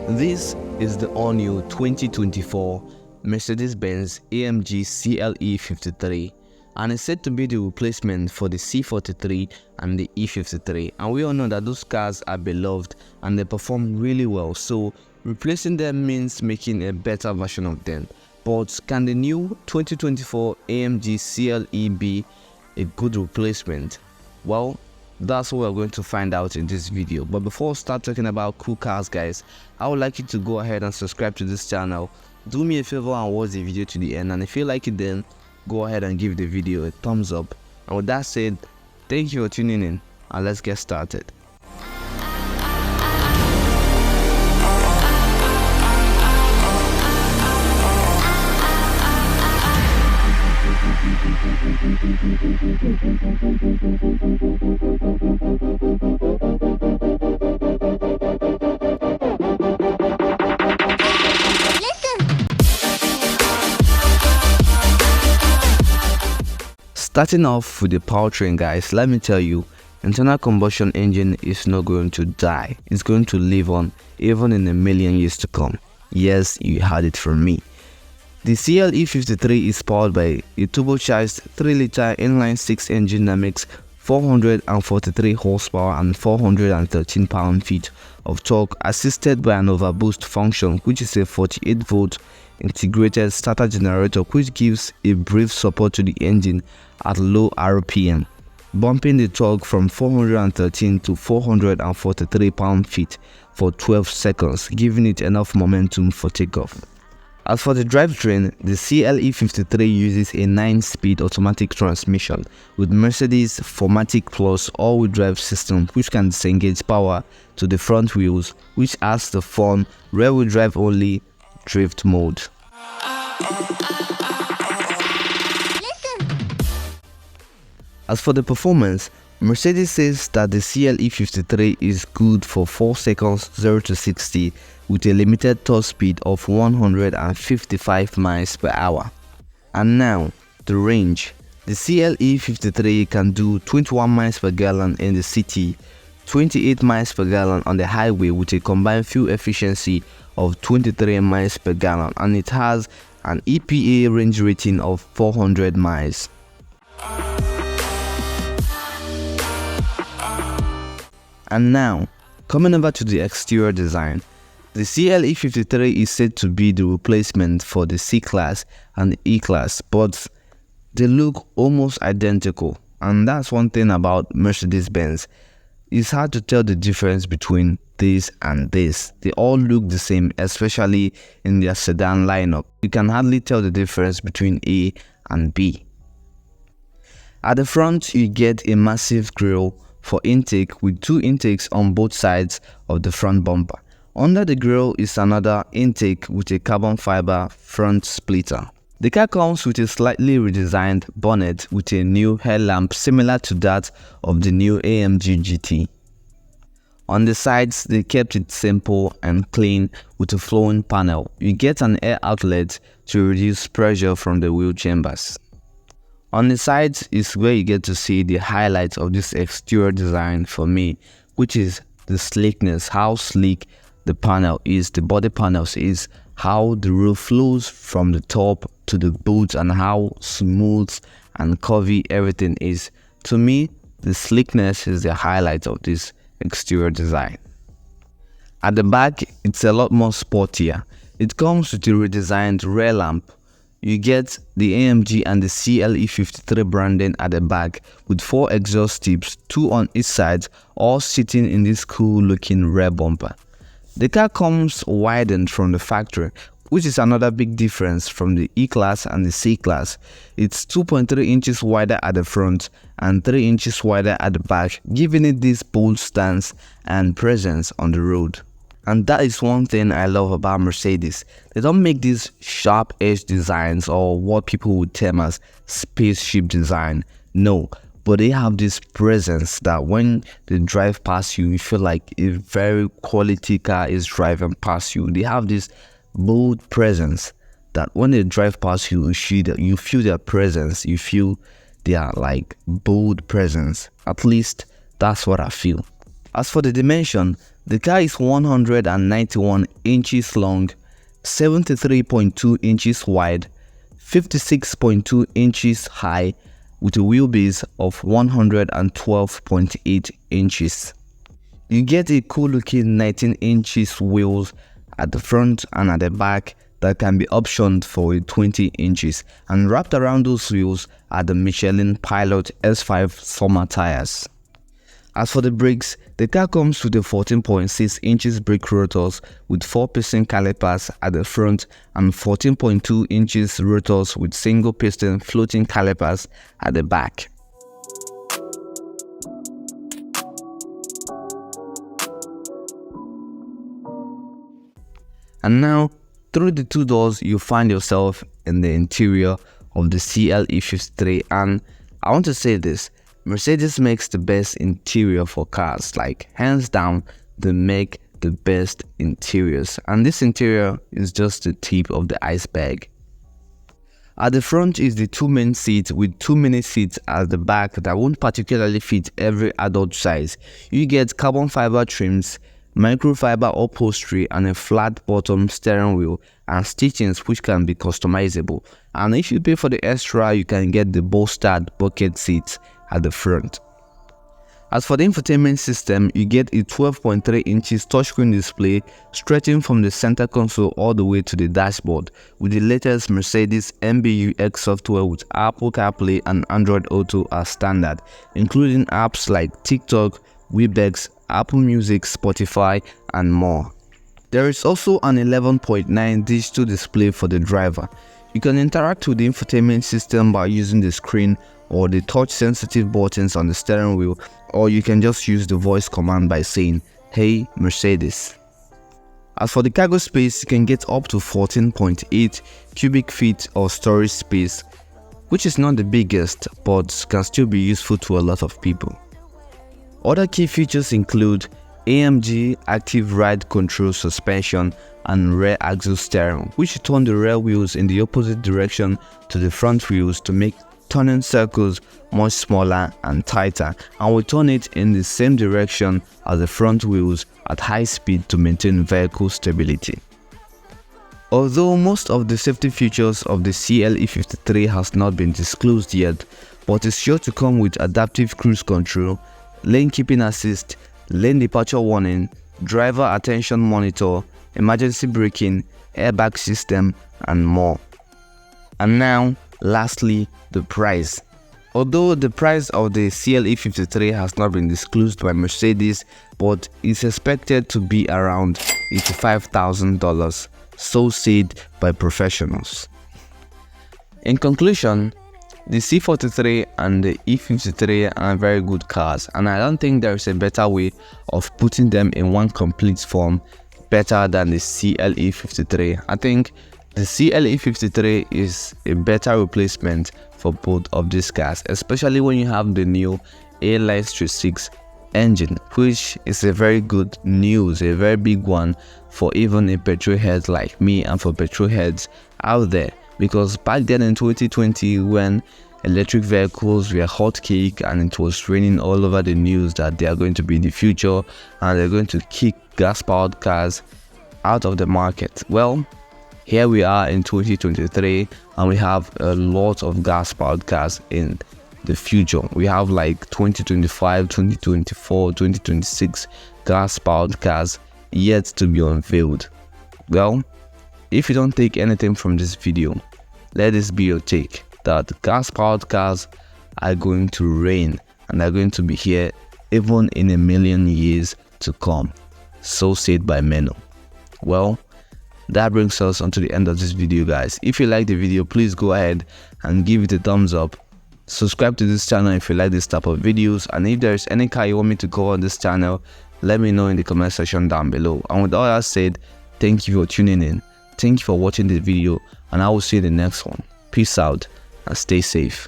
This is the all-new 2024 Mercedes Benz AMG CLE 53 and it's said to be the replacement for the C43 and the E53, and we all know that those cars are beloved and they perform really well, so replacing them means making a better version of them. But can the new 2024 AMG CLE be a good replacement? Well, that's what we're going to find out in this video. But before we start talking about cool cars, guys, I would like you to go ahead and subscribe to this channel. Do me a favor and watch the video to the end, and if you like it, then go ahead and give the video a thumbs up. And with that said, thank you for tuning in and let's get started. Starting off with the powertrain, guys, let me tell you, internal combustion engine is not going to die. It's going to live on even in a million years to come. Yes, you heard it from me. The CLE 53 is powered by a turbocharged 3-liter inline 6 engine that makes 443 horsepower and 413 pound-feet of torque, assisted by an overboost function, which is a 48-volt integrated starter generator, which gives a brief support to the engine at low RPM, bumping the torque from 413 to 443 pound-feet for 12 seconds, giving it enough momentum for takeoff. As for the drivetrain, the CLE 53 uses a 9-speed automatic transmission with Mercedes 4MATIC Plus all-wheel drive system, which can disengage power to the front wheels, which adds the fun rear-wheel drive only drift mode. As for the performance, Mercedes says that the CLE 53 is good for 4 seconds 0 to 60 with a limited top speed of 155 miles per hour. And now, the range. The CLE 53 can do 21 miles per gallon in the city, 28 miles per gallon on the highway with a combined fuel efficiency of 23 miles per gallon, and it has an EPA range rating of 400 miles. And now, coming over to the exterior design, the CLE 53 is said to be the replacement for the C-Class and the E-Class, but they look almost identical, and that's one thing about Mercedes-Benz. It's hard to tell the difference between this and this. They all look the same, especially in their sedan lineup. You can hardly tell the difference between A and B. At the front, you get a massive grille for intake with 2 intakes on both sides of the front bumper. Under the grille is another intake with a carbon fiber front splitter. The car comes with a slightly redesigned bonnet with a new headlamp similar to that of the new AMG GT. On the sides, they kept it simple and clean with a flowing panel. You get an air outlet to reduce pressure from the wheel chambers. On the sides is where you get to see the highlights of this exterior design for me, which is the sleekness, how sleek the panel is, the body panels is, how the roof flows from the top to the boot, and how smooth and curvy everything is. To me, the sleekness is the highlight of this exterior design. At the back, it's a lot more sportier. It comes with a redesigned rear lamp. You get the AMG and the CLE 53 branding at the back with 4 exhaust tips, 2 on each side, all sitting in this cool looking rear bumper. The car comes widened from the factory, which is another big difference from the E-Class and the C-Class. It's 2.3 inches wider at the front and 3 inches wider at the back, giving it this bold stance and presence on the road. And that is one thing I love about Mercedes. They don't make these sharp edge designs or what people would term as spaceship design. No, but they have this presence that when they drive past you, you feel like a very quality car is driving past you. They have this bold presence that when they drive past you, you feel their presence. You feel their like bold presence. At least that's what I feel. As for the dimension, The car is 191 inches long, 73.2 inches wide, 56.2 inches high, with a wheelbase of 112.8 inches. You get a cool looking 19 inches wheels at the front and at the back that can be optioned for a 20 inches, and wrapped around those wheels are the Michelin Pilot S5 summer tires. As for the brakes, the car comes with a 14.6 inches brake rotors with 4-piston calipers at the front and 14.2 inches rotors with single-piston floating calipers at the back. And now, through the two doors, you find yourself in the interior of the CLE 53, and I want to say this: Mercedes makes the best interior for cars. Like, hands down, they make the best interiors, and this interior is just the tip of the iceberg. At the front is the two main seats with two mini seats at the back that won't particularly fit every adult size. You get carbon fiber trims, microfiber upholstery, and a flat bottom steering wheel and stitchings which can be customizable. And if you pay for the extra, you can get the bolstered bucket seats at the front. As for the infotainment system, you get a 12.3 inches touchscreen display stretching from the center console all the way to the dashboard, with the latest Mercedes MBUX software with Apple CarPlay and Android Auto as standard, including apps like TikTok, Webex, Apple Music, Spotify, and more. There is also an 11.9 digital display for the driver. You can interact with the infotainment system by using the screen or the touch-sensitive buttons on the steering wheel, or you can just use the voice command by saying, "Hey Mercedes." As for the cargo space, you can get up to 14.8 cubic feet of storage space, which is not the biggest, but can still be useful to a lot of people. Other key features include AMG active ride control suspension and rear axle steering, which turn the rear wheels in the opposite direction to the front wheels to make turning circles much smaller and tighter, and will turn it in the same direction as the front wheels at high speed to maintain vehicle stability. Although most of the safety features of the CLE 53 has not been disclosed yet, but is sure to come with adaptive cruise control, lane keeping assist, lane departure warning, driver attention monitor, emergency braking, airbag system, and more. And now, lastly, the price. Although the price of the CLE 53 has not been disclosed by Mercedes, but is expected to be around $85,000, so said by professionals. In conclusion, the C43 and the E53 are very good cars, and I don't think there is a better way of putting them in one complete form better than the CLE 53. I think the CLE 53 is a better replacement for both of these cars, especially when you have the new Inline 36 engine, which is a very good news, a very big one for even a petrol head like me and for petrol heads out there. Because back then in 2020, when electric vehicles were hot cake and it was raining all over the news that they are going to be the future and they're going to kick gas-powered cars out of the market. Well, here we are in 2023 and we have a lot of gas-powered cars in the future. We have like 2025, 2024, 2026 gas-powered cars yet to be unveiled. Well, if you don't take anything from this video, let this be your take, that gas-powered cars are going to reign and are going to be here even in a million years to come, so said by Meno. Well, that brings us on to the end of this video, guys. If you like the video, please go ahead and give it a thumbs up. Subscribe to this channel if you like this type of videos, and if there is any car you want me to cover on this channel, let me know in the comment section down below. And with all that said, thank you for tuning in. Thank you for watching this video, and I will see you in the next one. Peace out and stay safe.